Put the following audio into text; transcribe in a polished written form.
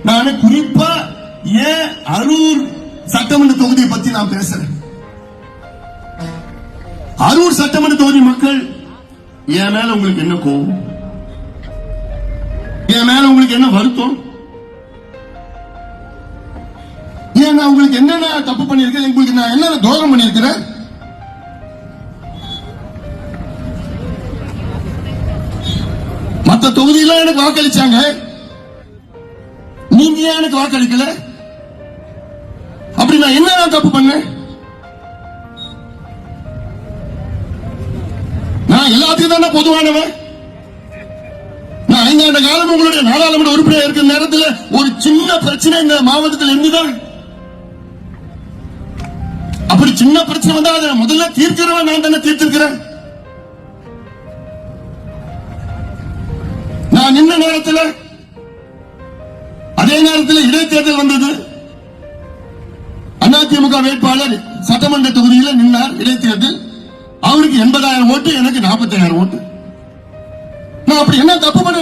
நான் குறிப்பா ஏன் அரூர் சட்டமன்ற தொகுதியை பத்தி நான் பேசுறேன். அரூர் சட்டமன்ற தொகுதி மக்கள் என் மேல உங்களுக்கு என்ன கோவம், என் மேல உங்களுக்கு என்ன வருத்தம், ஏன் நான் உங்களுக்கு என்னென்ன தப்பு பண்ணிருக்கேன், உங்களுக்கு நான் என்ன துரோகம் பண்ணிருக்கிறேன்? மற்ற தொகுதியில எனக்கு வாக்களிச்சாங்க, நீங்க ஏன் எனக்கு வாக்களிக்கல? அப்படி நான் என்ன தப்பு பண்ணேன்? நான் எல்லாத்தையும் தானே பொதுவானவன். நான் 5 ஆண்டு காலம் உங்களுடைய நாடாளுமன்ற உறுப்பினர் இருக்கிற நேரத்தில் ஒரு சின்ன பிரச்சனை இந்த மாவட்டத்தில் இருந்துதான். அப்படி சின்ன பிரச்சனை வந்தா அதை முதல்ல தீர்க்கிறவன் நான் தானே தீர்த்திருக்கிறேன். நான் நின்ன நேரத்தில் அதே நேரத்தில் இடைத்தேர்தல் வந்தது. அதிமுக வேட்பாளர் சட்டமன்ற தொகுதியில் நின்றார். இடைத்தேர்தல் அவருக்கு 80,000 ஓட்டு, எனக்கு 40,000 ஓட்டு. நான் அப்படி என்ன தப்பு பண்ண